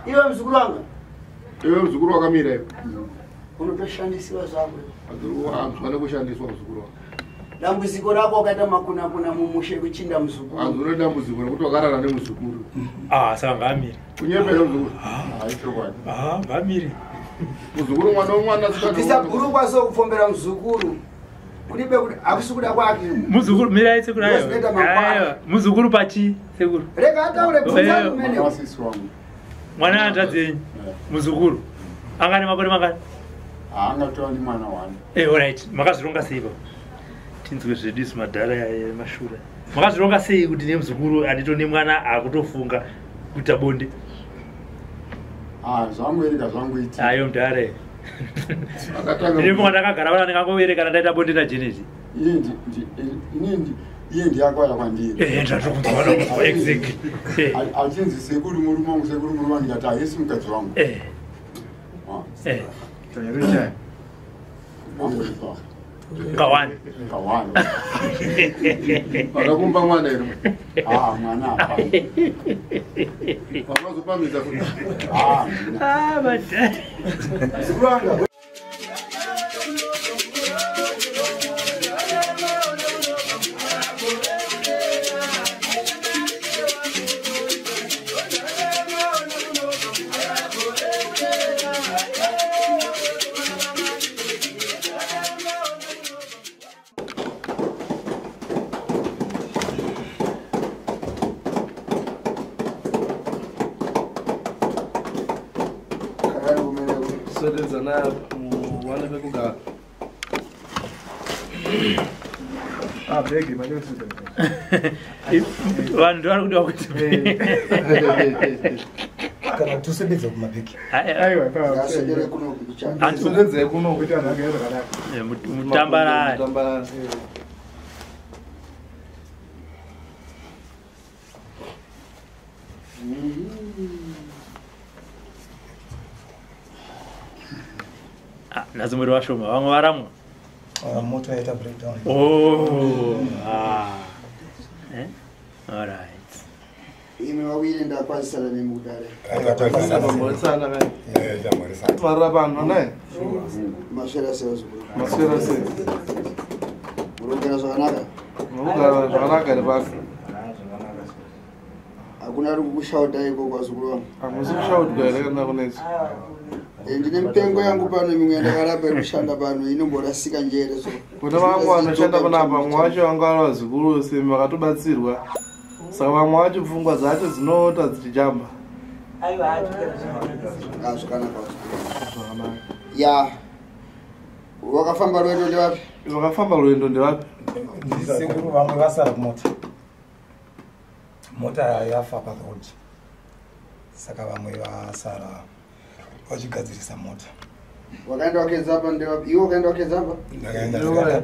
Iwe mzukuru wanga. Iwe mzukuru wakamira hiyo. Unotoshandisiwa zvako. Azvana kushandiswa mzukuru wanga. Dambudziko rako wakaita makuna mumushe kuchinda mzukuru. Azvona dambudziko rekuti wakarara nemuzukuru. Saka ngamiri. Kunyepera mzukuru. Aichokwadi. Ngamiri. Muzukuru mwana sikati. Tisaguru kwaso kupfombera mzukuru. Kulibe kuti akusikuda kwake. Muzukuru mira ite kunayo. Ayo, muzukuru pachi sekuru. Rega ataure bvunza kumene. Mwana andadzenyi. Muzukuru. Angani makore mangani? Angatoa ni mwana wani. Alright. Makazvironga sei baba? Tinzwe zvedisi madhara yemashura. Makazvironga sei kuti nemuzukuru andito nemwana akutofunga kuita bonde? Zvangu erika zvangu iti. Ayo mdare. Ndiri mwana akagara vana ndingangoverekana ndaita bonde najenezi. Iye ndiyakwaya kwandiri. Ndatokunzwa exactly. Achinzi sekuru murume wangu sekuru murume wangu ndikati ayesi mukadzi wangu. Tanyarechai. Kawani. Akakumba mwana ero. Mwana apa. Wakazopamidza kuti. Madhara. Sikuranga. Begi manyosi. Vanhu vari kuda kuti kana tusebedza kumabheki. Aiwa Ngasendere kuno kuchana. Tusebedze kuno kuti anhu agere zvakanaka. Mutambarara. Nazi muri vashoma vamwe varamwa. Moto yaita breakdown. All right. Ime wawili ndakwasala nemudare. Morisana me. Morisana. Mara vanhu naye. Maswera sezukuru. Maswera se. Urongera zvakanaka. Mugara zvakanaka nebasa. Hakuna rukushauta iko kwazukuru wangu. Hamusi kushautwa ere kana kunetsi. Ndine mitengo yangu pano mimwe ndakarapa kushanda pano inomborasika njere so. Kuti vangu vanoshanda panapa mwacho vanga vari vazukuru semi vakatobatsirwa. Saka vamwe vacho pfungwa dzacho dzinoota dzichijamba. Zvakanaka. Ya. Wakafamba rwendo ndevapi? Wakafamba rwendo ndevapi? Sekuru vamwe vasara kumota. Mota yafa paroad. Saka vamwe vasara vachigadzirisa mota. Wakaenda wakedza apa ndevapi? Iwo wakaenda wakedza apa?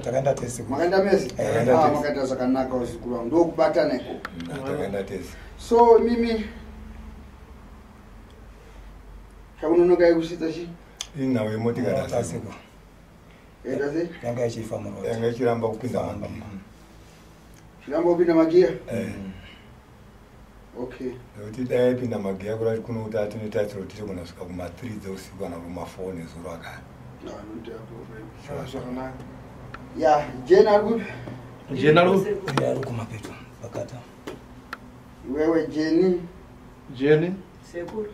Takaenda tese. Makaenda mesi? Makaenda zvakanaka uzukuru wangu. Ndokubatana iko. Takaenda tese. So mimi kamunonoka yekusita chi? Inawe motikari tasiko. Edase? Yanga ichifamba road. Yanga ichiramba kupinda mamba. Chiramba kupinda magia? Okay. Kuti dai pinda magia kurati kuno kuti atine taitiro tiri kunasvika kuma 3 dzeusiku kana kuma 4 nezuro akati. Zvakanaka. Ya, Jena ari kupi? Jena ari kumapeto pakata. Iwewe Jeni? Sekuru.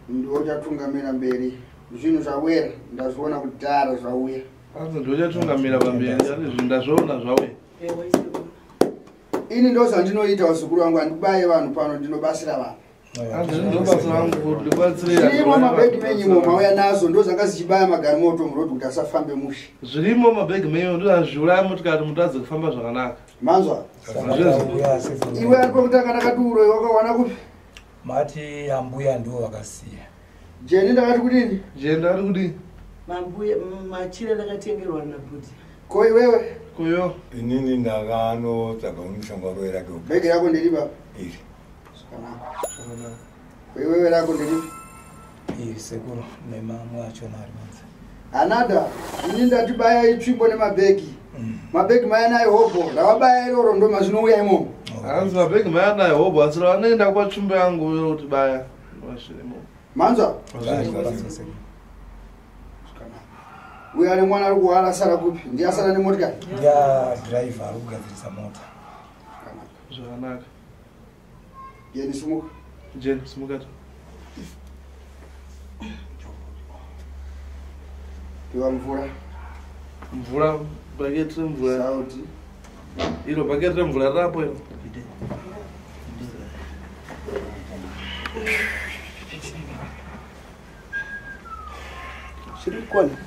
Ndochatungamira mberi. Zvinhu zvawera ndazviona kudhara zvauya. Anzi ndochatungamira pamberi ari zvindazviona zvauya. Ewe sekuru. Ini ndozvandinoita vazukuru vangu handikubaye vanhu pano ndinobasira vanhu. Anzi ndobasa vangu kuti ndibatsire. Zvirimo mabhegi menyimo mauya nazo ndozvanga zichibaya magarimoto murodhi kuti asafambe mushi. Zvirimo mabhegi menyimo ndozvazviuraya motikari kuti mutadze kufamba zvakanaka. Manzwa? Iwe ari kwekutanga ndakaduro wakawana kupi? Mati ambuya ndiwo vakasiya. Jeni ndakati kudini? Jeni ndakati kudini? Mambuya machira ndakatengerwa nabhuti. Ko iwewe? Kuyo. Inini ndakano tsvaga mushonga roera ke. Bhegi rako ndiriba? Iri. Zvakanaka. Ko iwewe rako ndiriba? Iri sekuru nemamwe achona ari manzi. Anada, ini ndatibaya itsvimbo nemabhegi. Mabhegi maya nayo hobo, ndavabaya iroro ndomazvinouya imomo. Anzi mabhegi maya nayo hobo, asi vanoenda kupatsvimbo yangu kuti baya. mashiremo. Manzo. We are NeMwana ari kuhara sara kupi? Ndiye asara nemotikari? Ya driver ari kugadzirisa mota. Zvakanaka. Yeni sumuka. Jeni sumuka. Piwa mvura. Mvura paketi mvura. Sauti. Ilo paketi mvura rapo ilo. Shiri kwani?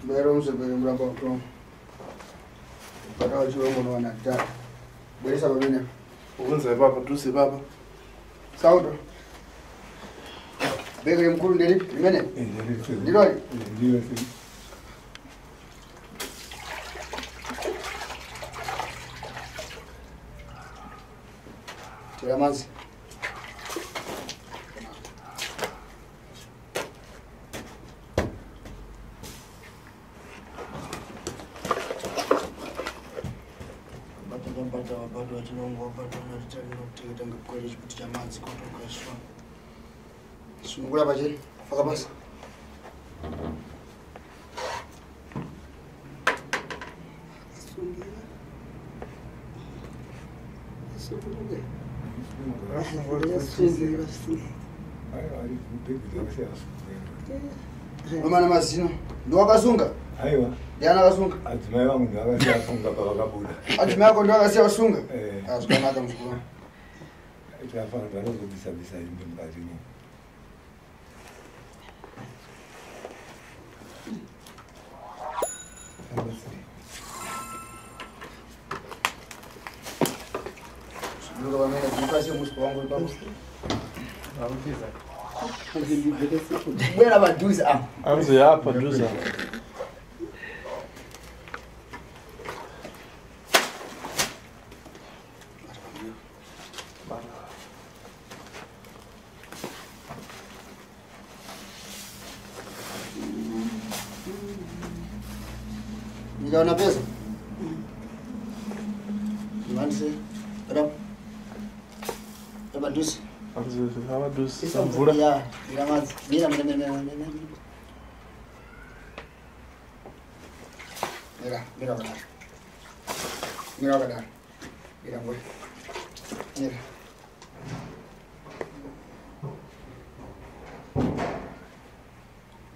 Bero msebere mramba utong. Bata wachiro mwana wanataka. Bwere sababu nini? Uwenza baba tusi baba. Sauti. Bego mkuru ndeli imene? Ndilori. Ndiyo. Tira mazi. Bado watinongo bado wanataka kutegeta ngakole chikuti cha mazi kutoka shwa. Sunungula bajeri faka basi. Mama mazino ndo wakasunga? Aiwa. Yana kasunga? Adzimai vangu ndavasiyasunga pavakabuda. Adzimai ako ndo akasiyasunga? Eh. Azvikanaka mukuru. Tinafanira kuzobisa imbe mukati mo. Ndio wamenda kumkasi musiko wangu ipapo. Bwera baduza. Anzi hapa duza. Nikaona pesa. Mwanse. Bado. Baduza. Anzi hapa duza. Mvura. Ya, ila mazi. Mira. Mira bana. Mira bana. Mira boy. Mira.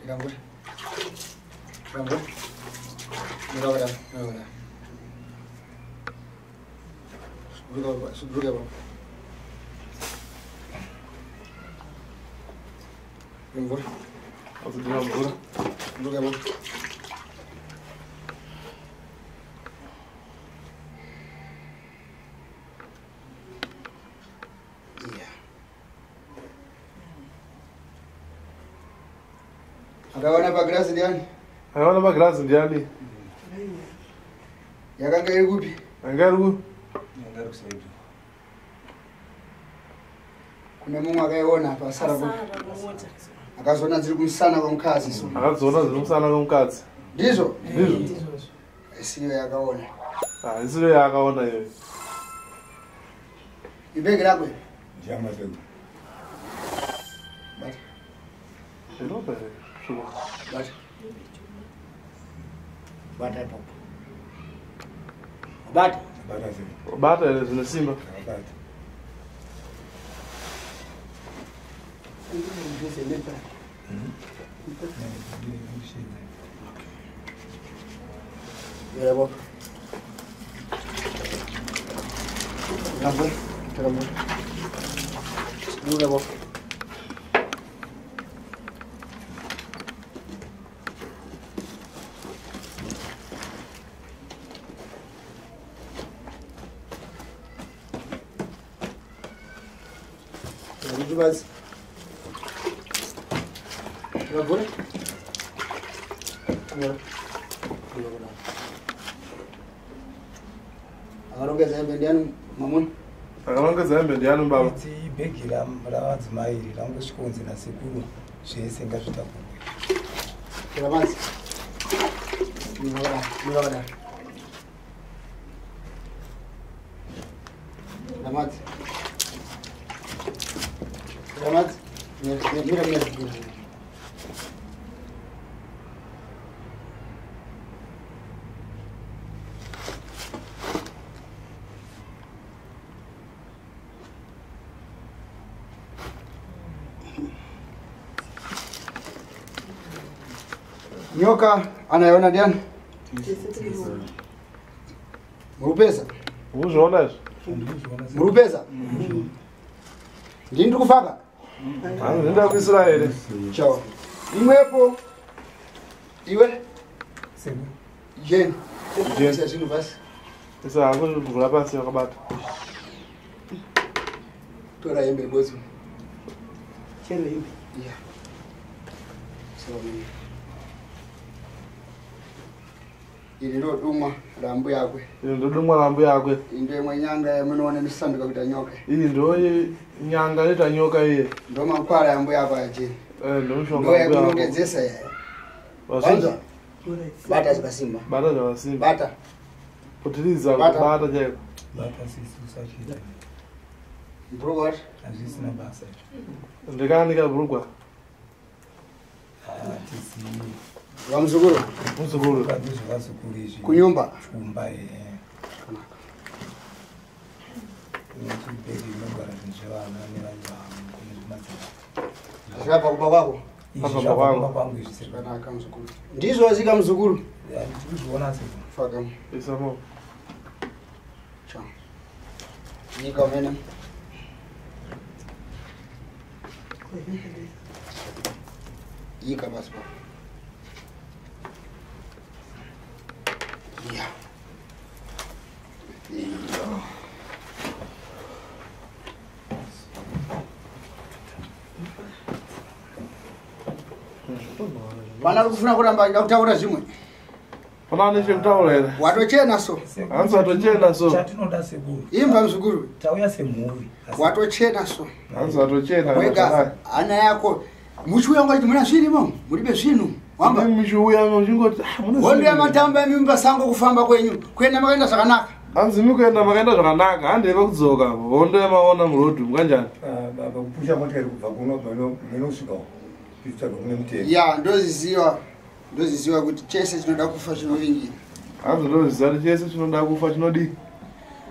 Mira boy. Mira bana. Subruga ba. Mvura. Anzi mvura. Subruga ba. Akawana pa glass ndiani? Akawana pa glass ndiani? Yakanga iri kupi? Angari ku? Ngari kusaidia. Kuna mumwe akaiona pa sara kupi? Akazona dziri kumsana kwa mkazi so. Akazona dziri kumsana kwa mkazi. Ndizo? Ndizo. Isiyo yakaona. Ah, isiyo yakaona hiyo. Ibege lakwe? Jama sego. Bati. Elope. Bati. Bata top. Bati. Bata sego. Bata zina simba. Bata. Mira vos. Terambol. Mira vos. Mas agora agora que se vendiam mamon Akalanga zambe ndiani baba. Iti begi ravadzimai iri rangosvikonzi nasekuru zvese ngazvitakurwe. Kiramanzi. Mira. Ramadzi. Ramadzi. Mira. Nyoka anaiona Diana? Murupesa? Uzviona? Murupesa? Ndini kufaka? Ndinda kuIsrael. Chao. Imwepo. Iwe? Sebu. Jen. Jen. Sasinu basi. Sasa hapo kuvula pasi yakabata. Tora yembe bozo. Chelo hivi. Yeah. Sawa. Ili ndo dumwa rambu yakwe. Ili ndo dumwa rambu yakwe. Inde mwenyanga yamunoona ndisanduka kuita nyoka. Ili ndo nyanga ita nyoka iye. Ndo makwara yambu yakwe aje. Ndo mshonga. Ndo yakunongezesa ya. Wasinza. Bata zikasimba. Bata zikasimba. Bata. Kutiliza bata jeko. Bata sisi usachida. Brugwa. Azisi na basa. Ndikanika brugwa. Tisi. Wa mzuguru. Mzuguru. Kaduzi vasukurishi. Kunyumba. Chumba Nechibheri nogara nezvevana nevanhu kunezvimatsira. Zvapa kuba kwako? Izvi zvapa kwangu izvi siri. Zvakanaka mzukuru. Ndizvo wazika mzukuru? Ndikuzviona seko. Faka. Isamo. Ciao. Nyika umene. Yika basi pa. Yeah. Bana kufuna kuramba ndakutaura zvimwe. Pana nechekutaura here. Watochena so. Hanzi watochena so. Chatinoda sekuru. Imba mzukuru. Tauya semhuri. Watochena so. Hanzi watochena. Wega ana yako. Muchiuya ngati muna zvirimo, mulibe zvinu. Wamba muchiuya muchingoti muna. Bonde yamatamba mimba sango kufamba kwenyu. Kwenda makaenda zvakanaka. Hanzi mukuenda makaenda zvakanaka, handeve kudzoka. Bonde yamaona murodhu mukanjani. Baba kupusha motikari kubva kuno munosvika. Kuitsvaga kune mutemo. Ya, ndoziziwa kuti chese chinoda kufa chinovingira. Hanzi ndoziziva kuti chese chinoda kufa chinodii.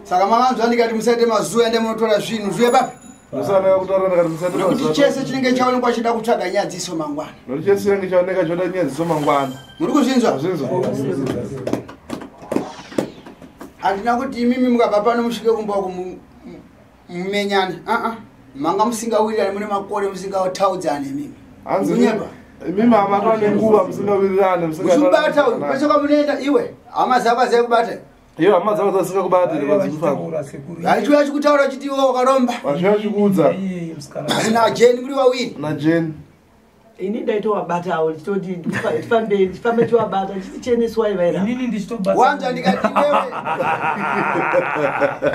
Saka makanzwa ndikati musaite mazuva ende munotora zvinhu zviye papi. Musanaka kutaura ndikati musaite mazuva. Nokuti chese chinenge chaonekwa chida kutsvaga nyadziso mangwana. Nokuti chese chinenge chaoneka choda nyadziso mangwana. Muri kuzvinzwa? Kuzvinzwa. Handina kuti imimi mukabva pano musvike kumba uko mumenyane. Manga musingawirirane mune makore musingataudza nemimi. Hanzi mimi amatwa nenguva musingawirirane musingabata uyu pese kwamunoenda iwe hama dzako azai kubata iyo hama dzako dzasika kubatire vadzikufamba achiuya chikutaura chiti iwe wakaromba vachiuya chikuudza najeni muri wawiri najeni ini ndaitowabatawo chitoti tifambe tiwabata chiticheneswai vaira inini ndichitobata wanza ndikati iwewe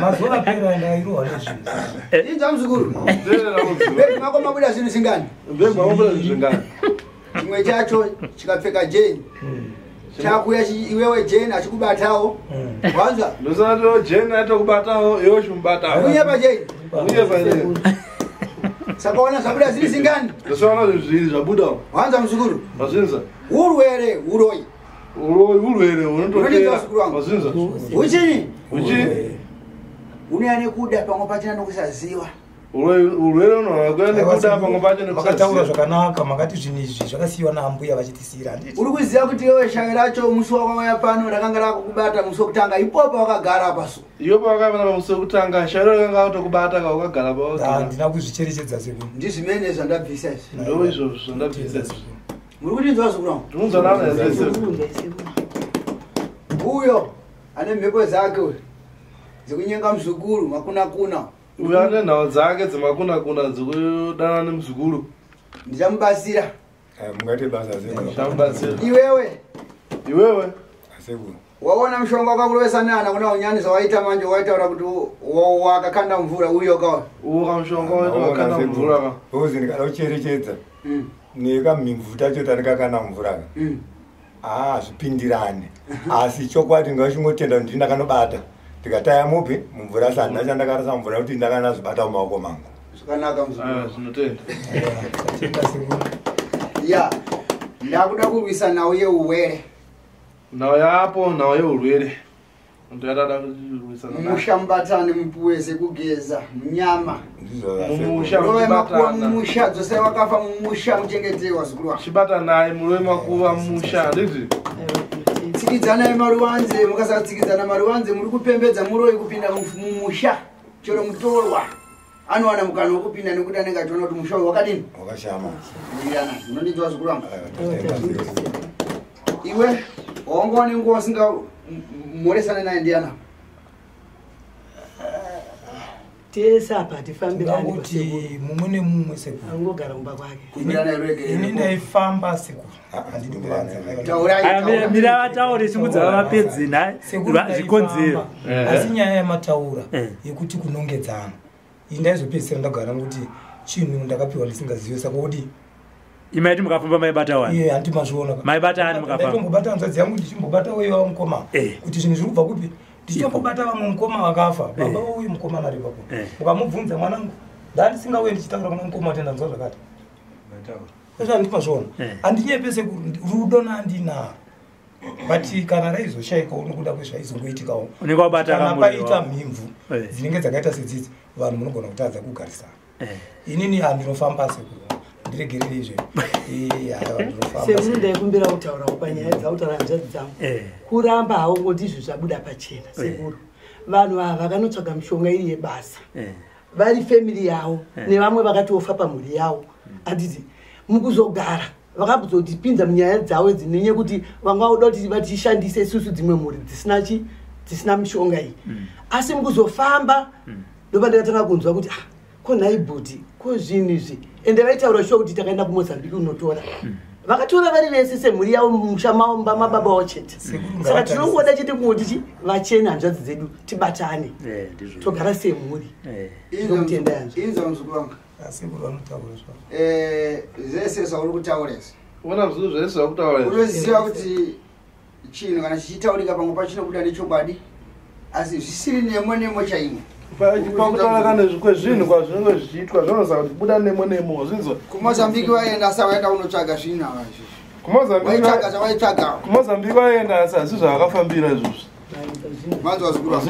mazuva apera ndairohwa nezvinhu inza muzukuru mberi mako mabuda zvinhu zingani chimwe chacho chikapfeka jeni chakuya iwewe jeni achikubatawo wanza ndosanato jeni atokubatawo iwe chimubatawo unyepa jeni unyepa ine sakaona zvabuda ziri zingani ndosana zviri zvabudawo wanza muzukuru wazvinza urwere uroyi urwere unototera wazvinza uchini uchini unyane kuda pamwe pachina nokusaziva urwere unohwakura nekuda pamwe pacho makataura zvakanaka makati zvinhu izvi zvakasiyiwa naambuya vachitisiyira uri kuziva kuti iwe shanga racho musi wakwauya pano rakanga rakukubata musi wokutanga ipopo wakagara paso iyopo wakapana pamusi wokutanga shairo rakanga kutokubata kaukagara pa handina kuzvicherechedza seku ndizvimene zvandabvisa izvi ndo izvozvo zvandabvisa izvi muri kutinzwa zvikuramo tinonzwanana ezese uyo ane mhepo dzake dzekunyenga muzukuru makuna uyo ane nhau dzake dzemakunakuna dzekudana nemuzukuru ndichamubatsira Mungate basa seku. ndichamubatsira iwewe Seku. waona mushonga wakakurovesa neana kuna unyani zvawaita manje waitaura kuti wakakanda mvura uyo kawa uwo kamushonga waita wakanda mvura ka Uzi ndikada kucherechedza. Nekamimvu tacho tanikakanda mvura ka. Zvipindirane. Asi chokwadi ngachingotenda kuti ndinakanobata. tikataya mupi mumvura sana ndachandakarasa mvura kuti ndakanazvibata mumaoko mangu zvakanaka zvinotenda ya ndakuda kurwisa nhau yeurwere nhau yapo nhau yeurwere musha mubatane mupuwe sekugeza nyama mumusha dzose wakafa mumusha muchengetewa zikuru chibatanai murowe makuva mumusha ndizvi tsikidzanai maruwanze mukasatsikidzana maruwanze muri kupembedza muroyi kupinda mumusha chero mutorwa anowana mukana wokupinda nekuti anenge achiona kuti musha uyu wakadini wakashama unondidzwa zikuru wangu iwe waungawa nenguva usinga moresana naye ndiana tese apa tifambirani kuti mumwe nemumwe sekuru angogara mumba kwake ini ndaifamba sekuru mira vataure simudza vapedzi zvikonzero asi nyaya yamataura yekuti kunongedzana ini ndaizopedzisira ndagara nokuti chinhu ndakapiwa ndisingazivi saka kuti imaiti mukafamba maibata wani iye handimazviona maibata ani mukafamba ndaimbobata hanzvadzi yangu ndichimbobata wewa mukoma kuti zvinhu zviri kubva kupi ndichambobata vamwe mukoma vakafa baba uyu mukoma nari papo mukamubvunza mwanangu ndandisingawe ndichitaura kuna mukoma kuti ndanzwa zvakati izvo handimazviona handinyepese rudo nandina but kana raizoshaika unokuda kwezvaizongoitikawo kana paita mhimvu dzinenge dzakaita sedzidzi vanhu munogona kutadza kugarisana inini handinofamba sekuru ndiregerere izvo semunhu ndaikumbira kutaurawo panyaya dzautaura hanzvadzi dzangu kuramba hawo ngoti izvo zvabuda pachena sekuru vanhu ava vakanotsvaga mishonga iri yebasa vari femiri yavo nevamwe vakatofa pamhuri yavo handiti mukuzogara vakambozotipinza munyaya dzavo dzinenye kuti vanga uda kuti vatishandise isusu dzimwe mhuri dzisina mishonga iyi asi mukuzofamba ndopa ndakatanga kunzwa kuti konhai bhudhi kozvinhu izvi ende vaitaura shuwa kuti takaenda kumozambiki unotora vakatora vari vese semhuri yavo mumusha mavo mababa vavo chete saka tinongoda chete kungoti vachene hanzvadzi dzedu tibatane togara semhuri ndomutenda yanzvo zvese zvauri kutauresa ona zvinhu zvese zvakutaura unoziva kuti chinhu kana chichitaurika pamwe pachinobuda nechokwadi asi zvisiri nemo chaimwe pakutaura kana kwezvinhu kwazvinenge zvichiitwa zvinoza kuti buda nemo zvinzwa kumozambiki vaenda sa vaenda unotsvaga zvinhu ava kumozambiki zvavaitsvaga kumozambiki vaenda asi hazvi zvavakafambira izvozvi manzwa zvikuru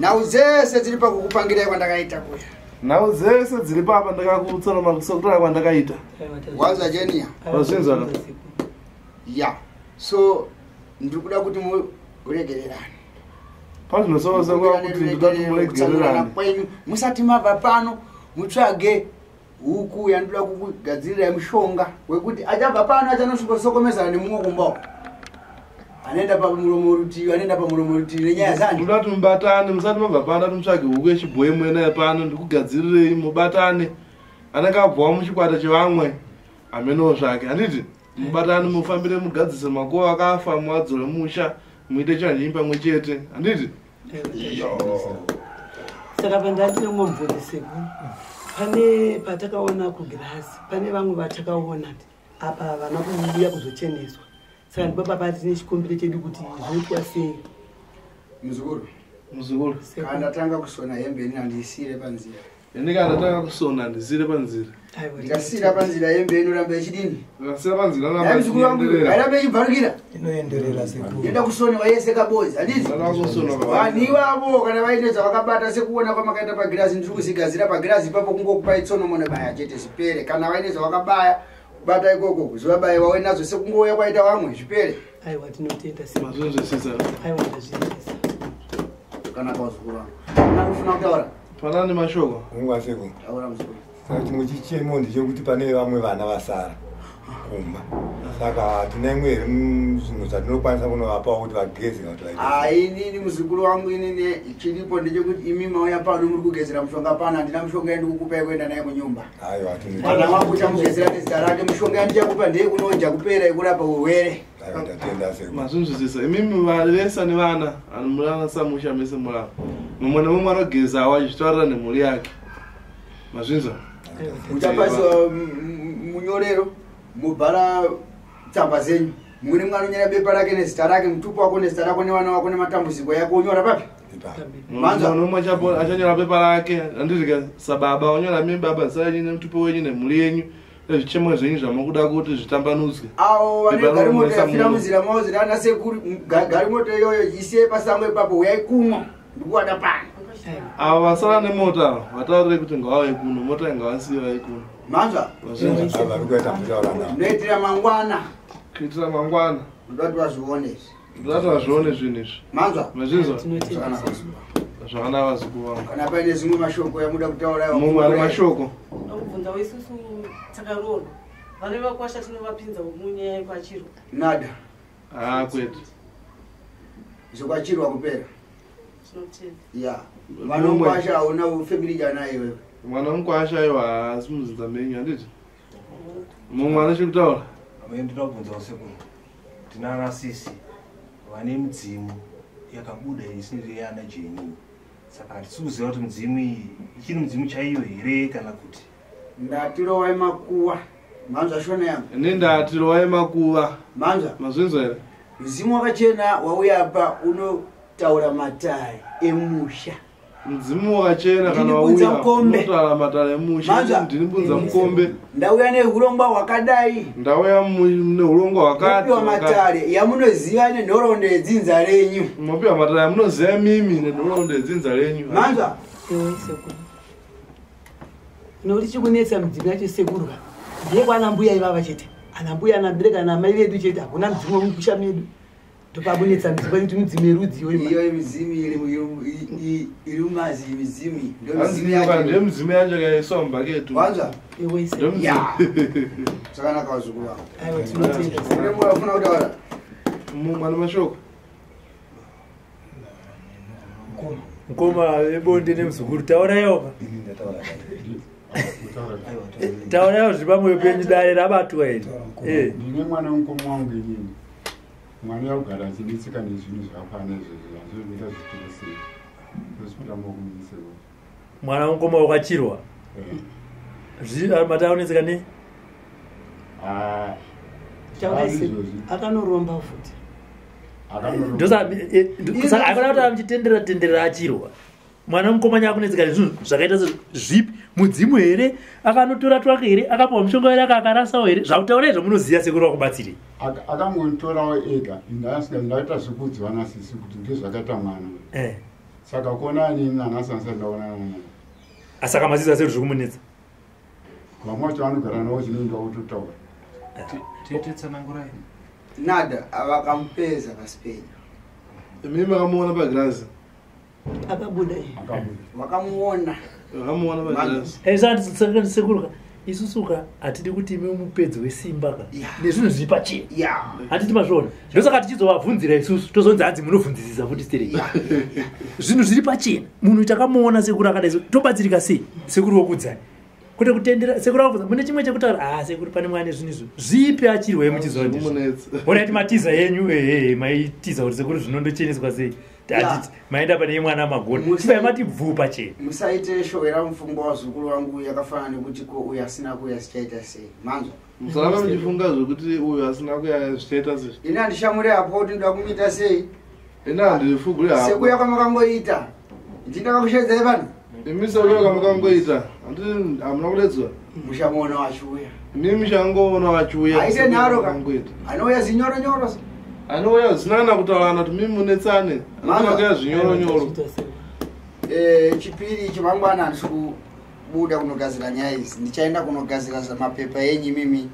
nhau dzese dziri pakukupangirai kwandakaita kuya nhau dzese dziri papa ndakakutsona kutora kwandakaita wanzwa jenia wazvinzwa ya so ndiri kuda kuti muregererane pazvinosoosewa kuti ndikati muregererane kwenyu musati mabva pano mutsvage huku yandoda kukugadzirira mushonga wekuti achabva pano achanosvikosokomezana nemumwe kumbawo anoenda pamuromo rutivi anoenda pamuromo rutivi nenyaya zani ndodati mubatane musati mabva pano mutsvage huku yechibhoyi mwenaye pano ndikugadzirirei mubatane anenge abvawo muchikwata chevamwe amenewo zvake handiti mubatane mufambire mugadzise makuva akafa muwadzore musha muite chanjinyi pamwe chete handiti saka pandati nemwamvuriseku pane patakaona kugirasi pane vamwe vatakaona apa vana kuuya kuzocheneswa saka ndipo papa tine chikumbiro chedu kuti zvoitwa sei muzukuru kana ndatanga kusona hembe ini handiyisire panzira ndikandatanga kusona ndisire panzira ndikasira panzira hembe inoramba ichidini ndikasira panzira aramba ichibvarukira inoenderera sekuru enda kusonewa yese kabozi handiti vanhu ivavo kana vaine zvavakabata sekuona kwamakaita pagirazi ndiri kuzigadzira pagirazi ipapo kungokupai tsonomone baya chete zvipere kana vaine zvavakabaya bata ikoko zvivabaya wawe nazo sekungouya kwaita vamwe zvipere aiwa tinotenda mazvozvisisa aiwa ndazvinisa kana kauzukuru nakufuna kutaura pana nemashoko ungwaseko taura muzukuru saka chimwe chichemo ndechekuti pane vamwe vana vasara kumba saka tine imwe iri zvinhu zvatinokwanisa kunovapawo kuti vageze inini muzukuru wangu inini chiripo ndechekuti imi mauya pano muri kugezera mushonga pano handina mushonga yandikukupai kuenda naye munyumba kana wakuchamugezera nezita rake mushonga yandichakupa ndeye kunonja kupera yekurapa urwere mazvinzwisisa imimi vese ane vana anamulasamusha mese mulava mumwe nemumwe anogezawo achitaurira nemhuri yake mazvinzwa muchapasiwa munyorero mubhara tsamba zenyu mumwe nemwe anonyera bepa rake nezita rake mutupu wako nezita rako nevana wako nematambudziko yako unyora papi Manza nomwe chapo achanyora pepa rake andizika sababa onyora mimi baba sanyine mtupo wenyu nemulenyu ezvichemo zvenyu zvamakuda kuti zvitambanudzwe awo vane garimoto yafira muzira mauzira ana sekuru garimoto iyoyo isiye pasamwe papo uyai kumwa ndikuwada pana avo vasara nemota vataurire kuti ngavauye kuno mota ingavasiye vai kuno manza noitira mangwana kuitira mangwana ndoti vazvione ndati vazvione zvinhu izvi manza mazvinzwa zvakanaka vazukuru vangu kana paine zvimwe mashoko yamuda kutaura mumwe ari mashoko kubvunza weisusu takaroorwa vane vakwasha tinovapinza munyaya kwachirwa nada kwete zvokwachirwa kupera tinotenda ya vanokwasha hauna family janaye wewe mwana mukwasha iwo haasi muzinza menyu handiti mumwe ane chekutaura ndinobvunza usekuru tina anasisi vane midzimu yakabuda isiri yana jeni saka hatisi kuziva kuti midzimu iyi ichiri midzimu chaiyo here kana kuti ndatirovai makuva manza shona yangu nendatirovai makuva manza mazvinzwa here mzimu wakachena wauya apa unotaura matare emusha mzimu wakachena kana wauya unotaura matare emusha ndinibvunza mukombe ndauya neurongwa hwakadai ndauya neurongwa hwakati matare yamunoziva nenhoroondo yedzinza renyu mapiwa matare yamunoziva mimi nenhoroondo yedzinza renyu manza nokuti chikunetsa midzimu yacho sekuru ndiye kwana mbuya ivava chete ana mbuya anabereka na mai vedu chete hakuna midzimu wemukusha medu topabunetsa midzimu kuti midzimu yerudziyo iyo midzimu iri mumazi midzimu ndiye midzimu yacho kaiswa mubaketu wanza zvakanaka vazukuru vangu afuna kutaura mumwe ane mashoko mukoma vebonde nemuzukuru tauraiwoka tauraiwo zviri pamwe penyu dare rabatwa here ndine mwana mukoma wangu inini mwana yaugara achiditsika nezvinhu zvakafana izvozvo azvinoita zvitirosei zosipotamba kumuiseo mwana mukoma wakachirwa mataunetseka ne akanoromba futi saka akada kuti amuchitendera tenderera achirwa mwana mukomanya akunetseka nezvinhu zvakaita zvipi mudzimu here akanotora twake here akapiwa mushonga here akaarasawo here zvakutaurai zvamunoziva sekuru wakubatsirei akangontorawo ega ndaita zvekudziwana sisi kuti ngezvakaita mwana saka kuona anini anasanisa ndaonana naye asaka maziza seru zviri kumunetsa vamwe vacho vanogara navo chinoinda kutotaura tetsanangurai nada avakamupeza pasipenya mimi vakamuona pagirazi akabuda vakamuona sekuruka isusuka hatidi kuti ime mupedzi wesimba nezvinhu zviri pachena hatiti mazviona ndosaka tichizovabvunzira isusu tozonzi hanzi munovhunzisisa futi sterei zvinhu zviri pachena munhu takamuona sekuru akadai tobatsirika sei sekuru wokudzai kuti kutendera sekuru akubvunza mune chimwe chekutaura sekuru pane mwana zvinhu izvo zvipi achirwei muchizondiona matiza yenyu maitiza kuti sekuru zvinondocheneswa sei atiti maenda pane NeMwana magoni chibai mati bvu pachena musaite showera mufungwa wazukuru wangu yakafanana nekuti ko uyu asina kuya zvichaita sei manzwa musaramba muchifunga zvokuti uyu asina kuya zvichaita sei ini handishamuri apo kuti ndoda kumuita sei ini handifuguri hapo sekuya kwamakangoita ndindakakushedzai vanhu imi sekuya kwamakangoita hamuna kudedzwa mushamuona wachiuya ini mushangoona wachiuya aite nharo anouya zinyoronyoro anouya zinana kutaurana kuti mimi munetsane anokuya zvinyoronyoro chipiri chimangwana handisi kubuda kunogadzira nyaya idzi ndichaenda kunogadzira mapepa enyu mimi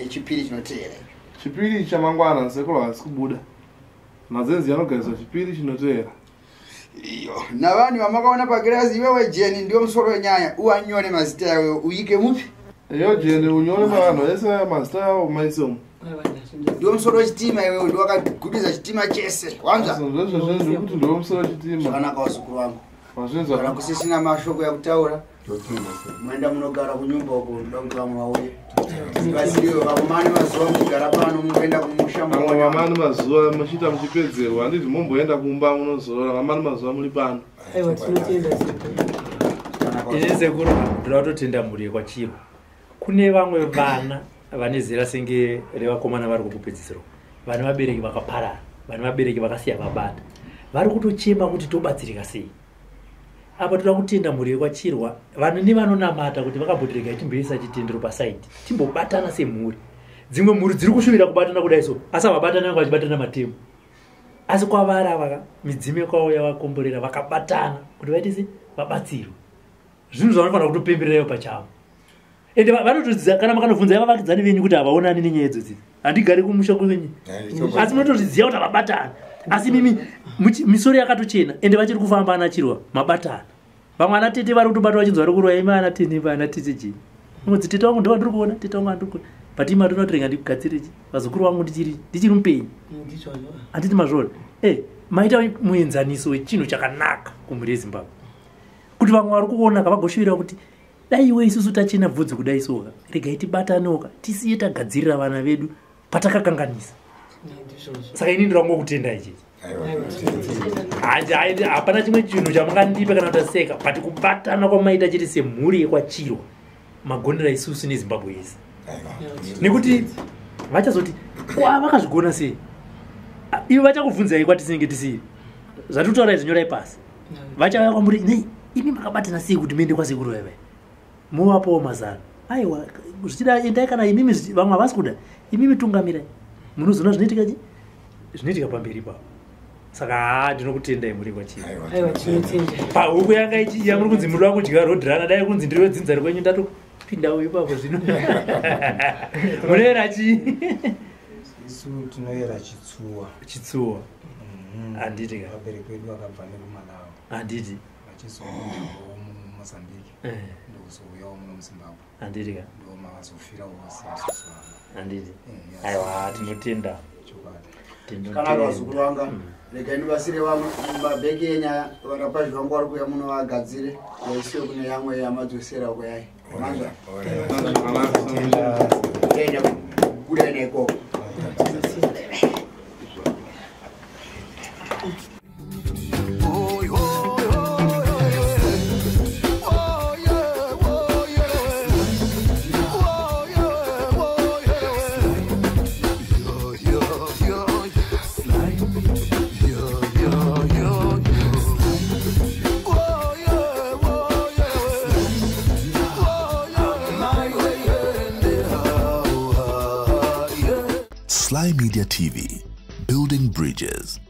chipiri chinoteera chipiri chamangwana sekuru handisi kubuda mazenzi anogadzira chipiri chinoteera iyo navanhu vamakaona pagirazi iwewe jeni ndio musoro wenyaya uanyore mazita yawe uike mupi iyo jeni unyore mavanhu vese mazita yavo maisomo ndio musoro wechitima iwewe ndio wakagudhiza chitima chese wanza ndozvozvozvokuti ndio musoro wechitima zvakanaka vazukuru vangu mazvinzwa kana kusisina mashoko yakutaura moenda munogara kunyumba uko ndoda kuti vamwe vauye ngasiyo vamani mazuva mugara pano munoenda kumusha vamani mazuva muchiita muchipedzerwa handiti momboenda kumba munozorora vamani mazuva muri pano ini sekuru ndoda kutotenda mhuri yekwachirwa kune vamwe vana vane zera senge revakomana vari kukupedzisirwa vane vabereki vakaparara vane vabereki vakasiya vabata vari kutochema kuti tobatsirika sei. Apa toda kutenda mhuri yekwachirwa vanhu nevanonamata kuti vakabhotereka ichimboisa chitendero pasaidi timbobatana semhuri. Dzimwe mhuri dziri kushuvira kubatana kudai so asi avabatana vanga vachibatana matemu. Asi kwavari ava midzimu kwavo yavakomborera vakabatana kuti vaite se vabatsirwe. Zvinhu zvavanofanira kutopembererayo pachavo. Ende vanotodzidza kana makanobvunza yavavakidzani venyu kuti havaonani nenyaya idzodzo. Handigari kumusha kwenyu. Asi munotoziva kuti havabatana. Asi mimi misori yakatochena ende vachiri kufamba anachirwa mabatana. Vamwe ana tete vari kutobata vachinzwa vari kurwa ima ana tete ana tete chii. Unodzi tete wangu ndovandiri kuona tete wangu andiri kuona. But ima tonotorenga ndikugadzire chi. Vazukuru vangu ndichiri mupenyu. Handiti mazvona. Maita muenzaniso wechinhu chakanaka kumhuri yeZimbabwe. Kuti vamwe vari kuona kavagoshuvira kuti dai iwe isusu tachena bvudzi kudai soka regai tibataneoka tisiye tagadzirira vana vedu patakakanganisa. Saka ini ndiri kutenda ichi. Hapana chimwe chinhu chamungandipa kana kutaseka but kubatana kwamaita chete semhuri yekwachirwa magondera isusu neZimbabwe yese. Nekuti vachazoti vakazvigona sei ivo vachakubvunzai kwatisinge tisiri zvatitotaura izvinyorai pasi vachauya kwamuri nei imi makabatana sei kuti muende kwasekuru vevai muvapowo mazano aiwa zvichida endai kana imimi vamwe havasi kuda imimi tungamirai munozoona zvinoitika chi zvinoitika pamberi pavo. Saka ndinokutendai muri kwachii pahuku yanga ichiya muri kunzi muri wakudya rodhirana dai kunzi ndiri wedzinzari kwenyu ndatopindawo ipapo zvino munoyera chii? Isu tinoyera chitsuwa. Handiti ka vabereki vedu vakabva nekumalawi. Handiti vachizoendawo mumozambique ndokuzouyawo muno muzimbabwe. Handiti ka ndo makazofirawo vasiyasusu. Handiti aiwa tinotenda kana vazukuru vanga regai ndivasire vamwe mabheki enyaya varapazhi vangu vari kuuya muno vagadzire vaisiwe kune yamwe yamadzosera kuyai manzwa kuda nekoko. Sly Media TV, building bridges.